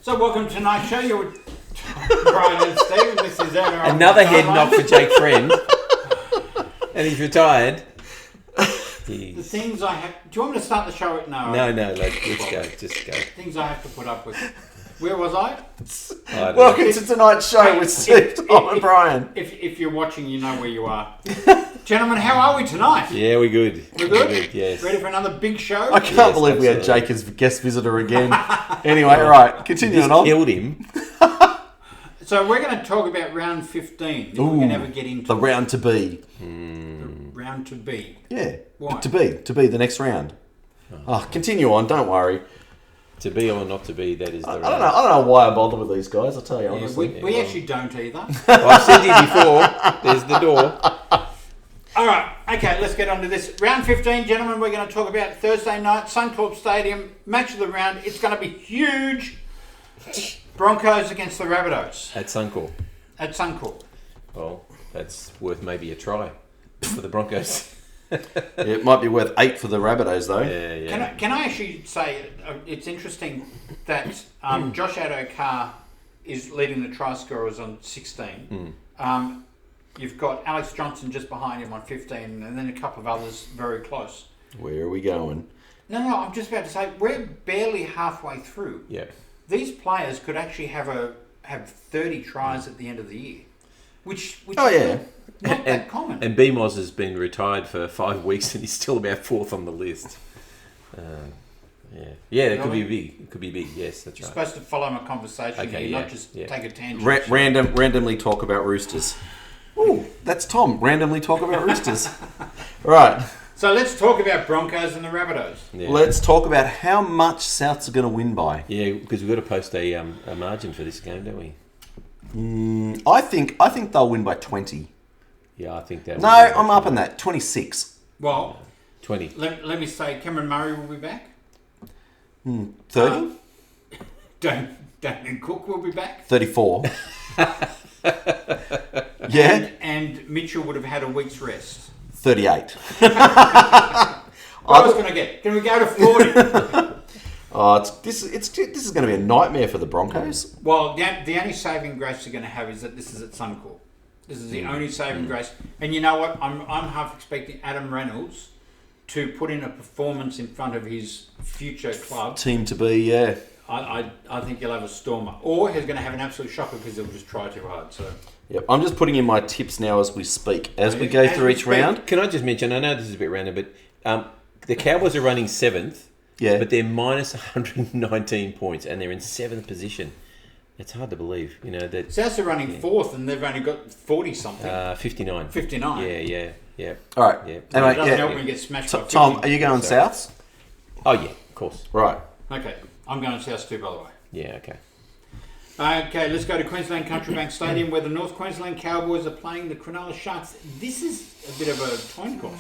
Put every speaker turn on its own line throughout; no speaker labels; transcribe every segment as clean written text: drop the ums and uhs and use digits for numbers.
So welcome to tonight's show. You're with Brian and Steve. This is NRL.
Another head knock for Jake Friend. And he's retired.
The things I have... Do you want me to start the show? No,
let's go. Just go.
Things I have to put up with. Where was I?
Welcome to tonight's show with Steve, Tom and Brian.
If you're watching, you know where you are. Gentlemen, how are we tonight?
Yeah, we're good.
We're good?
We're good, yes.
Ready for another big show?
I can't believe we had Jake as guest visitor again. Anyway, right, continuing on.
Killed him.
So we're going to talk about round 15. That we can never get into
the round to be.
The round to be.
Yeah.
Why?
To be the next round. Continue on, don't worry.
To be or not to be, that is the round.
I don't know why I bother with these guys, I'll tell you honestly.
We actually don't either.
Well, I've said to you before, there's the door.
All right, okay, let's get on to this. Round 15, gentlemen, we're going to talk about Thursday night, Suncorp Stadium, match of the round. It's going to be huge. Broncos against the Rabbitohs.
At Suncorp.
At Suncorp.
Well, that's worth maybe a try for the Broncos.
It might be worth 8 for the Rabbitohs though.
Yeah.
Can I actually say, it's interesting that Josh Addo-Carr is leading the try scorers on 16. You've got Alex Johnson just behind him on 15, and then a couple of others very close.
Where are we going?
No, I'm just about to say, we're barely halfway through.
Yeah.
These players could actually have 30 tries at the end of the year, which is not that common.
And BMOS has been retired for 5 weeks and he's still about 4th on the list. It could be big. It could be big. Yes, that's
You're
right.
supposed to follow my conversation here, not just take a tangent.
Randomly talk about Roosters. Ooh, that's Tom. Randomly talk about Roosters. Right.
So let's talk about Broncos and the Rabbitohs.
Yeah.
Let's talk about how much Souths are going to win by.
Yeah, because we've got to post a margin for this game, don't we?
I think they'll win by 20.
Yeah, I think that.
No, I'm up on that. 26.
Well,
20.
Let me say, Cameron Murray will be back.
30?
Damien Cook will be back.
34. Yeah.
And Mitchell would have had a week's rest.
38.
What else can I get? Can we go to 40?
This is going to be a nightmare for the Broncos.
Well, the only saving grace you're going to have is that this is at Suncorp. This is the only saving grace. And you know what? I'm half expecting Adam Reynolds to put in a performance in front of his future club.
Team to be, yeah.
I think he'll have a stormer. Or he's going to have an absolute shocker because he'll just try too hard. So.
Yep. I'm just putting in my tips now as we speak. As we go through each round.
Can I just mention, I know this is a bit random, but the Cowboys are running 7th, but they're minus 119 points and they're in 7th position. It's hard to believe, you know. That
Souths are running 4th and they've only got 40-something.
59.
59?
Yeah.
All right.
Yeah.
Anyway, it doesn't help when you get smashed by 50.
Tom, are you going Souths?
Oh, yeah, of course.
Right.
Okay. I'm going Souths too, by the way.
Yeah, okay.
Okay, let's go to Queensland Country Bank Stadium where the North Queensland Cowboys are playing the Cronulla Sharks. This is a bit of a coin toss.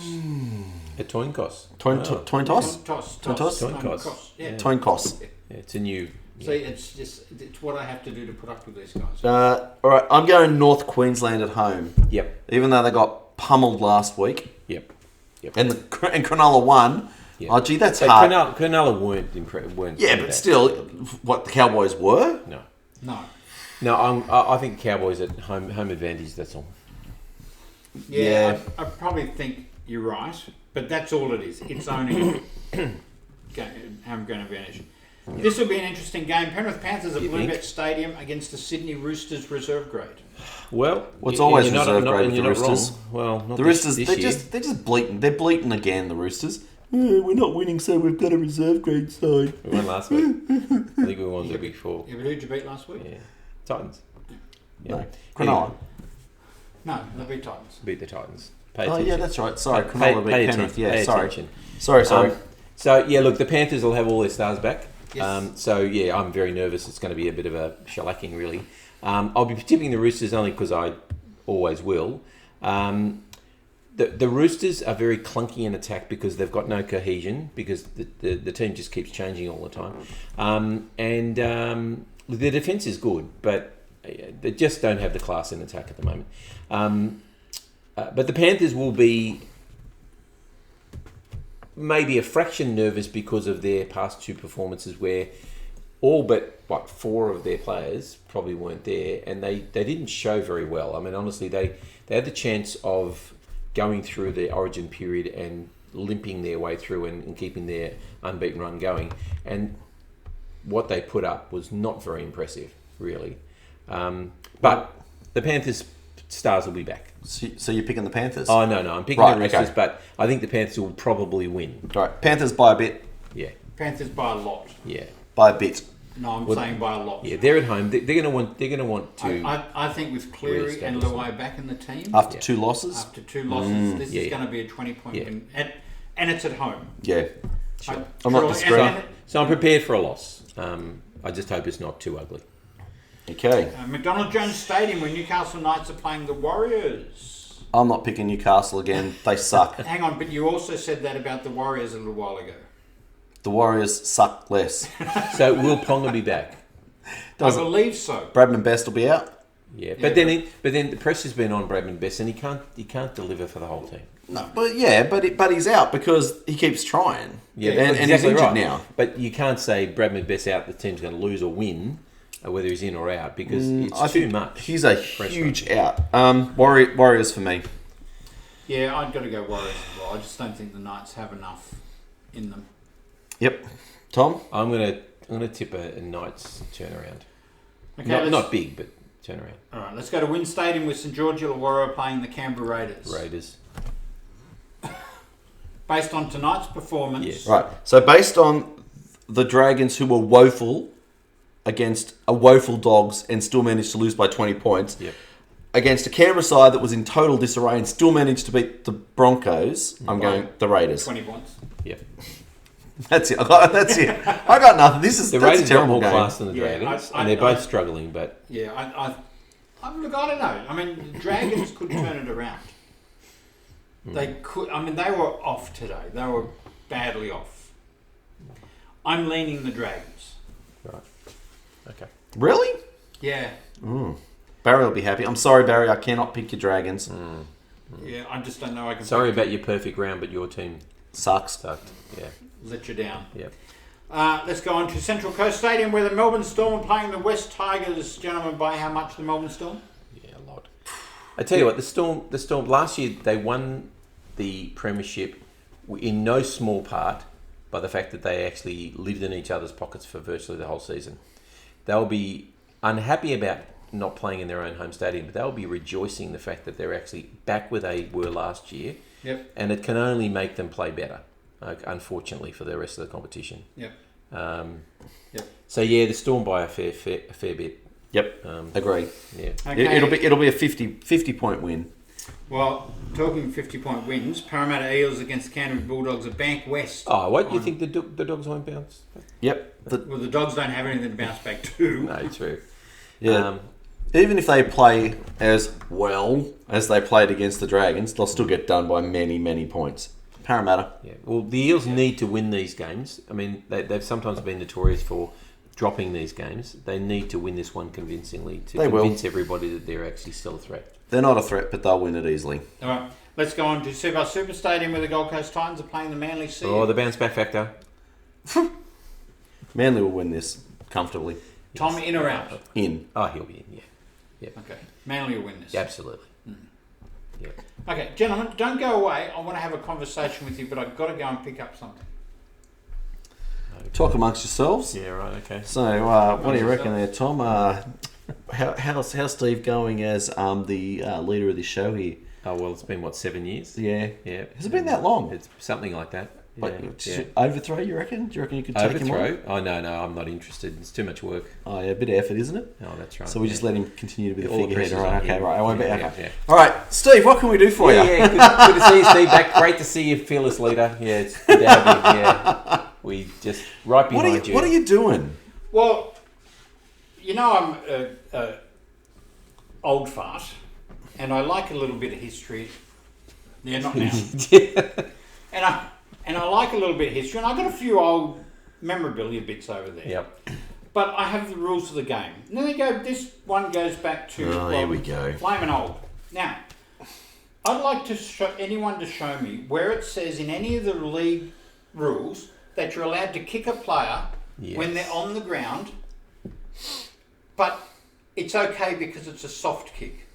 A coin toss.
Coin toss?
Coin toss.
Coin
toss.
Yeah.
Coin toss.
Yeah, it's a new...
See, it's what I have to do to put up with these guys.
All right, I'm going North Queensland at home.
Yep.
Even though they got pummeled last week.
Yep.
And Cronulla won. Yep. Oh, gee, that's hard.
Cronulla weren't.
Yeah, but still, what the Cowboys were?
No, I think Cowboys at home advantage, that's all.
Yeah. I probably think you're right, but that's all it is. It's only home ground advantage. Yep. This will be an interesting game. Penrith Panthers at Bluebet Stadium against the Sydney Roosters reserve grade.
Well,
it's always reserve grade with the Roosters.
Well, not
the Roosters.
This
they're
year.
just bleating. They're bleating again. The Roosters. We're not winning, so we've got a reserve grade side.
We won last week. I think we won the week before.
Yeah, but who'd you beat last week?
Yeah, Titans. Yeah.
No, Cronulla.
No, they beat Titans.
Beat the Titans.
Yeah, that's right. Sorry, Cronulla beat Penrith. Yeah,
sorry.
Sorry.
So yeah, look, the Panthers will have all their stars back.
Yes.
So yeah, I'm very nervous. It's going to be a bit of a shellacking, really. I'll be tipping the Roosters only because I always will. The Roosters are very clunky in attack because they've got no cohesion because the team just keeps changing all the time. And their defence is good, but they just don't have the class in attack at the moment. But the Panthers will be maybe a fraction nervous because of their past two performances where all but what 4 of their players probably weren't there, and they didn't show very well. I mean, honestly, they had the chance of going through the Origin period and limping their way through and keeping their unbeaten run going, and what they put up was not very impressive, really. But the Panthers stars will be back.
So you're picking the Panthers?
Oh, no, I'm picking the Roosters, but I think the Panthers will probably win.
All right, Panthers by a bit.
Yeah.
Panthers by a lot.
Yeah.
By a bit.
No, I'm saying by a lot.
Yeah, they're at home. They're going to want. They're going to want to.
I think with Cleary and Luai back in the team
After 2 losses.
After 2 losses, this is going to be a 20-point win, and it's at home.
Yeah. Sure. I'm
not
disagreeing.
So I'm prepared for a loss. I just hope it's not too ugly.
Okay.
McDonald Jones Stadium, where Newcastle Knights are playing the Warriors.
I'm not picking Newcastle again. They suck.
Hang on, but you also said that about the Warriors a little while ago.
The Warriors suck less.
So will Ponga be back?
I believe so.
Bradman Best will be out.
Yeah, but then the pressure's been on Bradman Best, and he can't deliver for the whole team.
No, but he's out because he keeps trying.
Yeah,
and he's injured now.
But you can't say Bradman Best out. The team's going to lose or win, whether he's in or out, because it's too much.
He's a huge out. Warriors for me.
Yeah, I've got to go Warriors as well. I just don't think the Knights have enough in them.
Yep. Tom?
I'm gonna tip a Knights turnaround.
Okay,
not big, but turnaround.
All right, let's go to Wynn Stadium with St George Illawarra playing the Canberra Raiders. Based on tonight's performance.
Yes.
Right. So based on the Dragons, who were woeful against a woeful Dogs and still managed to lose by 20 points, against a Canberra side that was in total disarray and still managed to beat the Broncos, I'm going the Raiders.
20 points.
Yep.
That's it. That's it. I got nothing.
The Raiders got more class than the Dragons, and they're both struggling. But
look, I don't know. I mean, the Dragons could turn it around. They could. I mean, they were off today. They were badly off. I'm leaning the Dragons.
Right. Okay.
Really?
Yeah.
Barry will be happy. I'm sorry, Barry. I cannot pick your Dragons.
Yeah, I just don't know. I can.
Sorry about your perfect round, but your team
sucked.
Yeah.
Let you down.
Yep.
Let's go on to Central Coast Stadium, where the Melbourne Storm are playing the West Tigers. Gentlemen, by how much the Melbourne Storm?
Yeah, a lot. I tell you what, the Storm last year they won the premiership in no small part by the fact that they actually lived in each other's pockets for virtually the whole season. They'll be unhappy about not playing in their own home stadium, but they'll be rejoicing the fact that they're actually back where they were last year.
Yep.
And it can only make them play better. Unfortunately for the rest of the competition.
Yep.
So yeah, the Storm by a fair bit.
Yep. Agree.
Yeah.
Okay. It'll be a 50 point win.
Well, talking 50-point wins, Parramatta Eels against Canterbury Bulldogs at Bank West.
Oh, what do you think the Dogs won't bounce?
Yep.
Well, the Dogs don't have anything to bounce back to.
No, true.
Yeah. Even if they play as well as they played against the Dragons, they'll still get done by many, many points. Parramatta.
Yeah. Well, the Eels need to win these games. I mean, they've sometimes been notorious for dropping these games. They need to win this one convincingly to convince everybody that they're actually still a threat.
They're not a threat, but they'll win it easily.
All right. Let's go on to Super Stadium, where the Gold Coast Titans are playing the Manly Sea.
Oh, the bounce back factor.
Manly will win this comfortably.
Tom, in or out?
In.
Oh, he'll be in, yeah.
Okay. Manly will win this.
Yeah, absolutely. Yeah.
Okay, gentlemen, don't go away. I want to have a conversation with you, but I've got to go and pick up something.
Okay. Talk amongst yourselves.
Yeah, right, okay.
So, what do you reckon there, Tom? How's Steve going as the leader of this show here?
Oh, well, it's been, 7 years?
Yeah.
Yeah.
Has it been that long?
It's something like that. Yeah.
Overthrow, you reckon? Do you reckon you could take him on?
Oh, no, I'm not interested. It's too much work.
Oh, yeah, a bit of effort, isn't it?
Oh, that's right.
So we just let him continue to be the
All
figurehead.
the
Right, okay,
him.
right. I won't be.
Yeah.
All right, Steve, what can we do for you?
Yeah, good to see you, Steve. Back. Great to see you, fearless leader. Yeah, it's good to have you. Yeah, we just right behind you.
What are you doing?
Well, you know I'm a old fart, and I like a little bit of history. Yeah, not now. And I like a little bit of history, and I've got a few old memorabilia bits over there.
Yep.
But I have the rules of the game. And then they go. This one goes back to
here we go.
Flaming old. Now, I'd like to anyone to show me where it says in any of the league rules that you're allowed to kick a player when they're on the ground, but it's okay because it's a soft kick.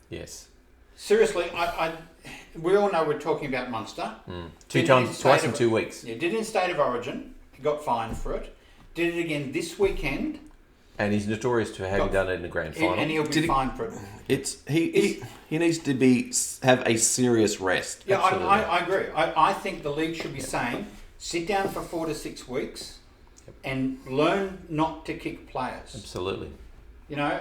Yes.
Seriously, we all know we're talking about Munster.
Twice in 2 weeks.
Yeah, did it in State of Origin. He got fined for it. Did it again this weekend.
And he's notorious for having done it in the grand final.
And he'll be fined for it.
He needs to have a serious rest.
Yeah, I agree. I think the league should be saying, sit down for 4 to 6 weeks and learn not to kick players.
Absolutely.
You know,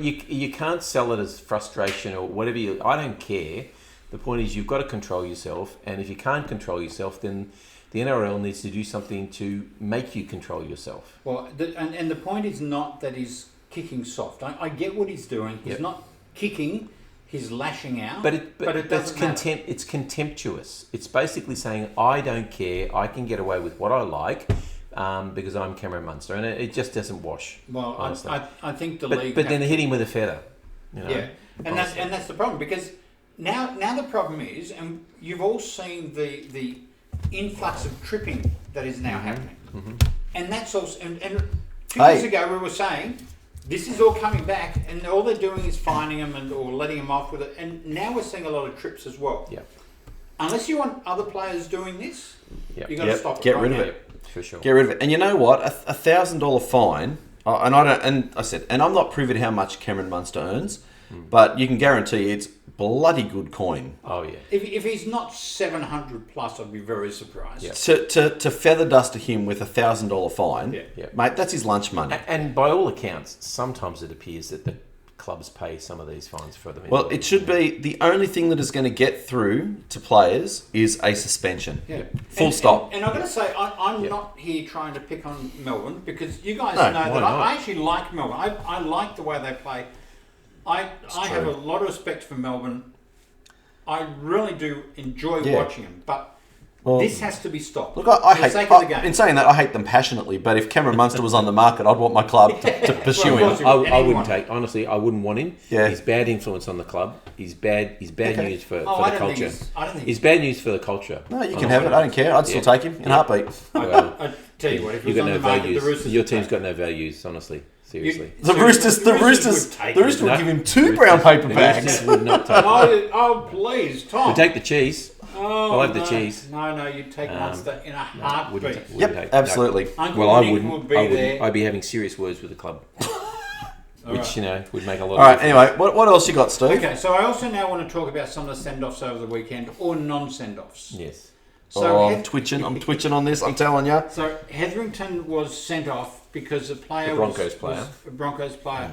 you can't sell it as frustration or whatever. I don't care. The point is you've got to control yourself, and if you can't control yourself, then the NRL needs to do something to make you control yourself.
Well, and the point is not that he's kicking soft. I get what he's doing. He's not kicking. He's lashing out. But it doesn't matter.
It's contemptuous. It's basically saying, I don't care. I can get away with what I like. Because I'm Cameron Munster, and it just doesn't wash.
Well, I think the league.
But then hit him with a feather. You know,
yeah, and that's the problem, because now the problem is, and you've all seen the influx of tripping that is now happening, and that's also and 2 years ago we were saying this is all coming back, and all they're doing is fining them or letting them off with it, and now we're seeing a lot of trips as well.
Yeah.
Unless you want other players doing this, you got to stop it.
Get rid of it.
For sure.
Get rid of it. And you know what? $1,000 fine. And I'm not privy to how much Cameron Munster earns, but you can guarantee it's bloody good coin.
Oh yeah.
If he's not 700 plus, I'd be very surprised.
Yeah. To feather duster him with $1,000 fine, mate, that's his lunch money.
And by all accounts, sometimes it appears that the clubs pay some of these fines for them.
Well, it should be the only thing that is going to get through to players is a suspension.
Yeah.
Full stop.
And I've got to say, I'm not here trying to pick on Melbourne, because you guys know that I actually like Melbourne. I like the way they play. I have a lot of respect for Melbourne. I really do enjoy watching them, but this has to be stopped.
Look, I hate. In saying that, I hate them passionately. But if Cameron Munster was on the market, I'd want my club to pursue him.
I wouldn't take. Honestly, I wouldn't want him.
Yeah.
He's bad influence on the club. He's bad news for the culture. He's
bad
news for the culture.
No, you can have it. I don't care. I'd still take him in a heartbeat.
Well,
I tell you what, if
you've got no values. Your team's
got
got no values. Honestly, seriously.
The Roosters would give him 2 brown paper bags.
Would not take.
Oh, please, Tom.
We'll take the cheese.
Oh,
I'll have the cheese.
No, you'd take Munster in a heartbeat.
Absolutely.
Well, I wouldn't.
I'd be having serious words with the club, which would make a lot.
All right. Anyway, what else you got, Steve?
Okay, so I also now want to talk about some of the send-offs over the weekend, or non-send-offs.
Yes.
So
I'm twitching on this. I'm telling you.
So Heatherington was sent off because the Broncos player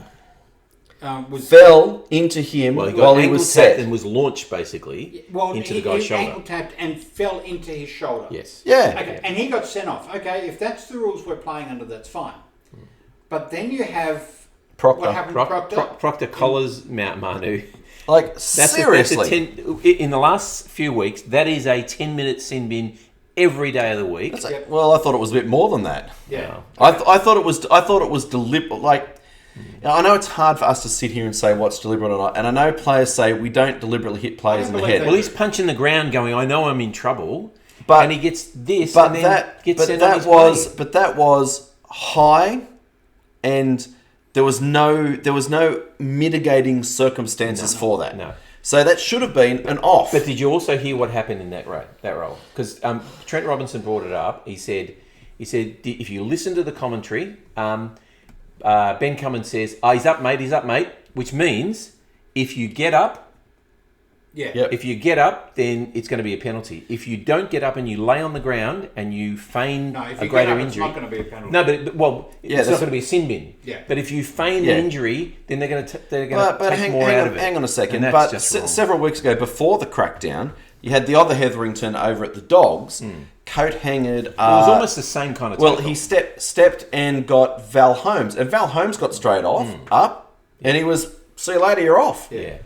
fell into him while he was set
and was launched basically into the guy's shoulder.
Ankle tapped and fell into his shoulder.
Yes.
Yeah.
Okay, and he got sent off. Okay, if that's the rules we're playing under, that's fine. But then you have
Proctor.
What happened to Proctor?
Proctor collars Mount Manu.
Like, seriously.
In the last few weeks, that is a 10-minute sin bin every day of the week.
Well, I thought it was a bit more than that.
Yeah.
I thought it was deliberate. Like, I know it's hard for us to sit here and say what's deliberate or not, and I know players say we don't deliberately hit players in the head.
Well, he's punching the ground, going, "I know I'm in trouble," and he gets this, and then gets sent on his way.
But that was high, and there was no mitigating circumstances for that.
No.
So that should have been an off.
But did you also hear what happened in that role? Because Trent Robinson brought it up. He said if you listen to the commentary. Ben Cummins says, he's up, mate, which means if you get up, then it's going to be a penalty. If you don't get up and you lay on the ground and you feign a greater injury,
it's not going to be a penalty.
No, it's not going to be a sin bin.
Yeah.
But if you feign an injury, then they're going to take more out of it.
Hang on a second. But several weeks ago, before the crackdown, you had the other Heatherington over at the Dogs. Coat hangered. It
was almost the same kind of tackle.
Well, he stepped and got Val Holmes. And Val Holmes got straight up, and he was, see you later, you're off.
Yeah.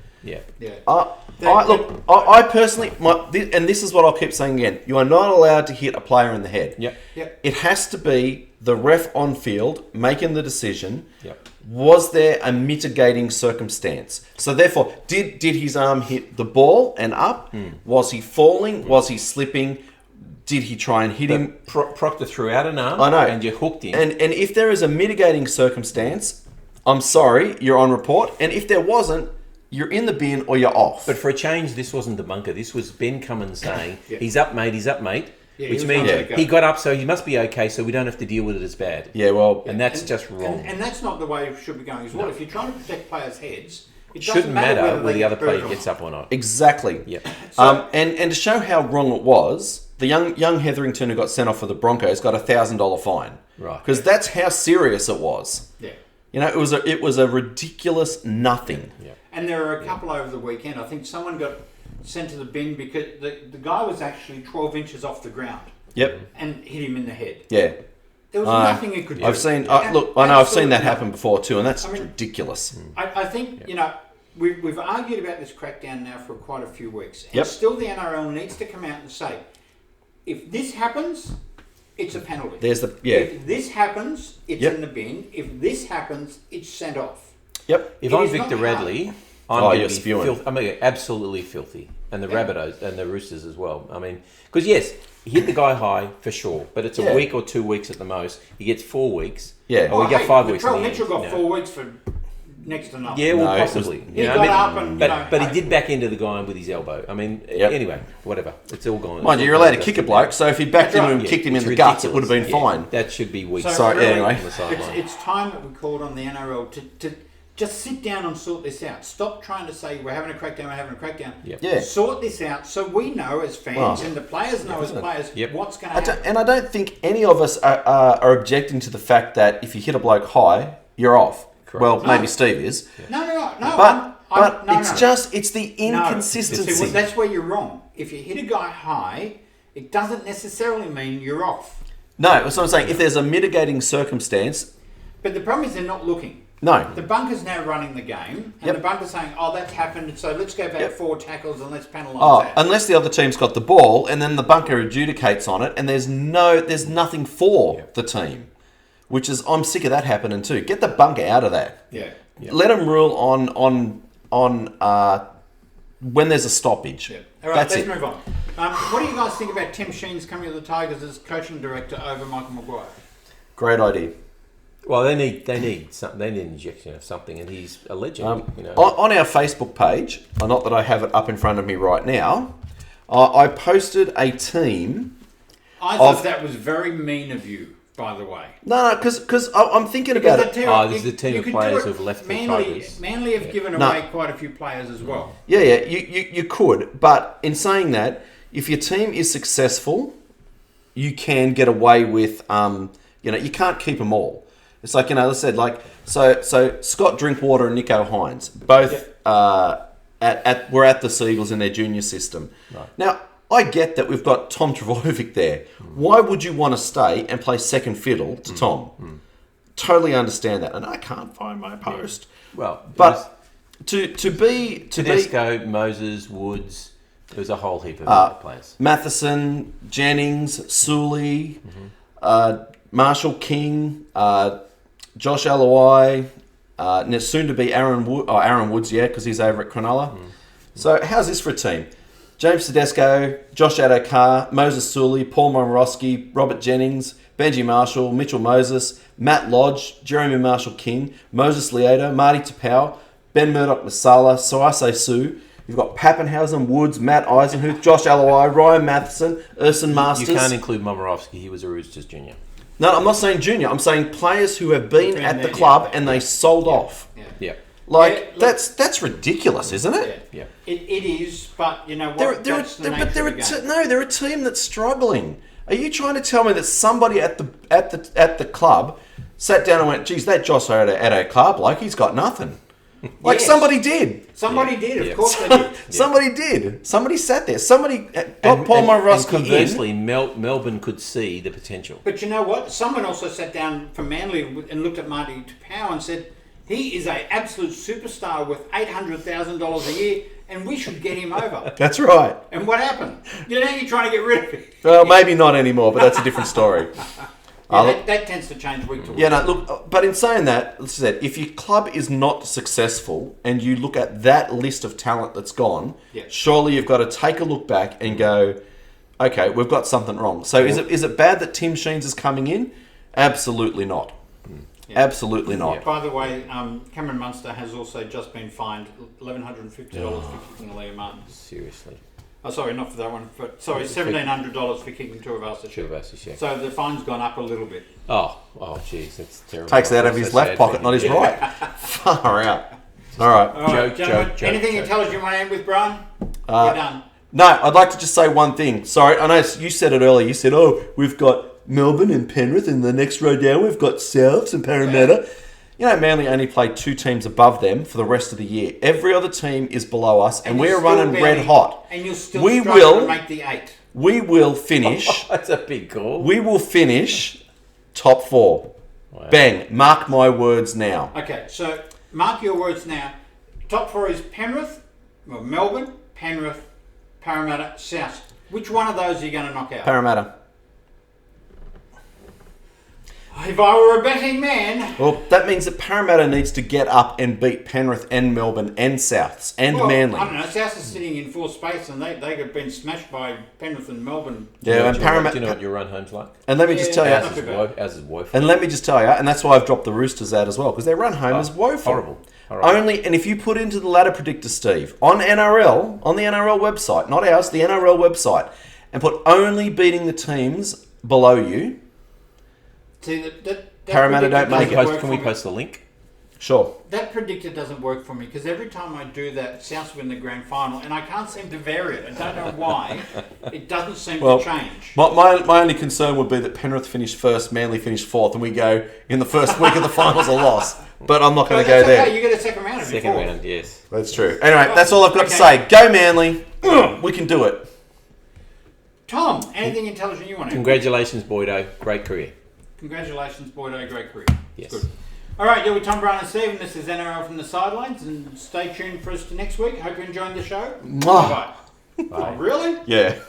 I personally, and this is what I'll keep saying again, you are not allowed to hit a player in the head.
Yep.
It has to be the ref on field making the decision.
Yep.
Was there a mitigating circumstance? So therefore, did his arm hit the ball and up? Was he falling? Was he slipping? Did he try and hit him?
Proctor threw out an arm.
I know.
And you hooked him.
And if there is a mitigating circumstance, I'm sorry, you're on report. And if there wasn't, you're in the bin or you're off.
But for a change, this wasn't the bunker. This was Ben Cummins saying,
Yeah.
he's up, mate, he's up, mate.
Yeah,
which
he was
means
gonna go.
he got up, so he must be okay, so we don't have to deal with it as bad.
Yeah, well...
And that's just wrong.
And that's not the way it should be going as well. If you're trying to protect players' heads, it
Shouldn't
doesn't matter
matter whether
they
the other
get
player
hurt or
gets
not.
up or not.
Exactly.
Yeah.
And to show how wrong it was, the young Heatherington who got sent off for the Broncos got a $1,000 fine.
Right.
Because that's how serious it was.
Yeah.
You know, it was a ridiculous nothing.
Yeah.
And there are a couple over the weekend. I think someone got sent to the bin because the guy was actually 12 inches off the ground
Yep.
and hit him in the head.
Yeah.
There was nothing he could do.
I've seen.
Yeah,
I know. I've seen that
absolutely
happen before too, and that's
I mean-
ridiculous.
I think, you know, we've argued about this crackdown now for quite a few weeks. And
Yep.
still the NRL needs to come out and say, if this happens, it's a penalty. If this happens, it's
Yep.
in the bin. If this happens, it's sent off.
Yep.
If
It
I'm
is not
Victor
hard.
Radley,
Oh,
I'm going
you're
to be
spewing.
I'm going to absolutely filthy. And the Rabbitohs and the Roosters as well. I mean, because yes, he hit the guy high for sure, but it's a
Yeah.
week or 2 weeks at the most. He gets 4 weeks.
Yeah.
Or we get 5 weeks.
Latrell
in the
Mitchell
end,
got
you know.
4 weeks for next to nothing.
Yeah, well,
No, it was-
possibly.
He
You know,
got
I mean,
up and, you know,
but he did back into the guy with his elbow. I mean,
Yep.
anyway, whatever. It's all gone.
Mind you, you're allowed to kick a bloke, so if he'd backed
That's
him
right.
and
Yeah,
kicked him in
it's
the guts, it would
ridiculous.
have been fine.
That should be weeks.
So
Sorry,
really,
anyway.
on the sideline.
it's time that we called on the NRL to just sit down and sort this out. Stop trying to say we're having a crackdown.
Yep.
Yeah.
Sort this out so we know as fans
Well,
and the players know as players
Yep.
what's going to happen.
I don't think any of us are objecting to the fact that if you hit a bloke high, you're off.
Correct.
Well,
No.
maybe Steve is.
No.
But
no,
it's
no.
just it's the
No.
inconsistency.
See, well, that's where you're wrong. If you hit a guy high, it doesn't necessarily mean you're off.
No, that's what I'm saying. If there's a mitigating circumstance,
But the problem is they're not looking.
no.
The bunker's now running the game, and
Yep.
the bunker's saying, "Oh, that's happened, so let's go back
Yep.
4 tackles and let's penalise
Oh,
that."
unless the other team's got the ball, and then the bunker adjudicates on it, and there's nothing for the team, which is I'm sick of that happening too. Get the bunker out of that.
Yeah.
Let them rule on when there's a stoppage.
Yeah. All right,
That's
let's
it.
move on. What do you guys think about Tim Sheen's coming to the Tigers as coaching director over Michael Maguire?
Great idea.
Well, they need an injection of something, and he's a legend. You know.
On our Facebook page, not that I have it up in front of me right now, I posted a team.
I thought that was very mean of you, by the way.
No, because I'm thinking about it.
This is a team
you
of
could
players
do it.
who've left the
Manly,
Tigers.
Manly have given
No.
away quite a few players as well.
Yeah, you could, but in saying that, if your team is successful, you can get away with, you can't keep them all. It's like, let's said, like, so Scott Drinkwater and Nico Hines, both were at the Seagulls in their junior system.
Right.
Now, I get that we've got Tom Trbojevic there. Why would you want to stay and play second fiddle to Tom? Totally understand that, and I can't find my post.
Well,
But to be
Tedesco, Moses, Woods, there was a whole heap of players.
Matheson, Jennings, Sully, Marshall King, Josh Alawai, soon to be Aaron Woods, because he's over at Cronulla. So how's this for a team? James Tedesco, Josh Adokar, Moses Sully, Paul Momorowski, Robert Jennings, Benji Marshall, Mitchell Moses, Matt Lodge, Jeremy Marshall-King, Moses Leota, Marty Tapau, Ben Murdoch-Masala, Soase Sue. You've got Pappenhausen, Woods, Matt Eisenhuth, Josh Alawai, Ryan Matheson, Urson Masters.
You can't include Momorowski. He was a Roosters junior.
No, I'm not saying junior. I'm saying players who have been at the club and they sold off.
Yeah.
Like,
Yeah, look-
that's ridiculous, isn't it?
Yeah.
It is, but you know what?
They're
That's the nature of the game.
they're a team that's struggling. Are you trying to tell me that somebody at the club sat down and went, "Geez, that Josh Adokar bloke, he's got nothing." Like
Yes.
somebody did.
Somebody did, of
Yeah.
course they did.
Somebody did. Somebody sat there. Somebody got
And-
Paul
and
Momorowski in.
conversely, Melbourne could see the potential.
But you know what? Someone also sat down from Manly and looked at Marty Tapau and said, he is an absolute superstar with $800,000 a year, and we should get him over.
That's right.
And what happened? You're trying to get rid of him.
Well, maybe not anymore, but that's a different story.
That tends to change week to week.
Yeah, no, look, but in saying that, as I said, if your club is not successful and you look at that list of talent that's gone,
Yeah.
surely you've got to take a look back and go, okay, we've got something wrong. So is it bad that Tim Sheens is coming in? Absolutely not.
Yeah.
Absolutely not.
By the way, Cameron Munster has also just been fined $1,150 for kicking Liam Martin.
Seriously.
Oh, sorry, not for that one. $1,700 for kicking Tuivasa-Sheck.
Yeah.
So the fine's gone up a little bit.
Oh, jeez, that's terrible.
Takes it out of his left pocket, not his right. Far out. All right.
Joke.
Anything intelligent you want to end with, Brian? We're done.
No, I'd like to just say one thing. Sorry, I know you said it earlier. You said, we've got Melbourne and Penrith, and the next row down we've got Souths and Parramatta. You know, Manly only played 2 teams above them for the rest of the year. Every other team is below us, and we're running red hot.
And you'll still struggle to make the 8.
We will finish.
That's a big call.
We will finish top 4. Wow. Bang. Mark my words now.
Okay, so mark your words now. Top 4 is Penrith, Melbourne, Penrith, Parramatta, South. Which one of those are you going to knock out?
Parramatta.
If I were a betting man...
Well, that means that Parramatta needs to get up and beat Penrith and Melbourne and Souths and Manly.
I don't know. Souths is sitting in 4th space and they have been smashed by Penrith and Melbourne.
Yeah, and Parramatta...
Do you know what your run home's like?
And let me just tell you...
As is woeful.
And let me just tell you, and that's why I've dropped the Roosters out as well, because their run home is woeful.
Horrible.
And if you put into the ladder predictor, Steve, on the NRL website, not ours, the NRL website, and put only beating the teams below you...
See,
Parramatta don't make it.
Can we post the link?
Sure.
That predictor doesn't work for me because every time I do that, Souths win the grand final, and I can't seem to vary it. I don't know why. It doesn't seem to change.
My only concern would be that Penrith finished first, Manly finished 4th, and we go in the first week of the finals a loss. But I'm not going to go there.
You get a second round.
Second round, yes.
That's true. Anyway, that's all I've got to say. Go Manly. We can do it.
Tom, anything intelligent you want to?
Congratulations, Boydo. Great career.
Congratulations, Boydo. Great career.
Yes.
Good. All right, you're with Tom, Brian and Steve, and this is NRL from the Sidelines, and stay tuned for us to next week. Hope you're enjoying the show. Bye-bye.
Bye.
Oh, really?
Yeah.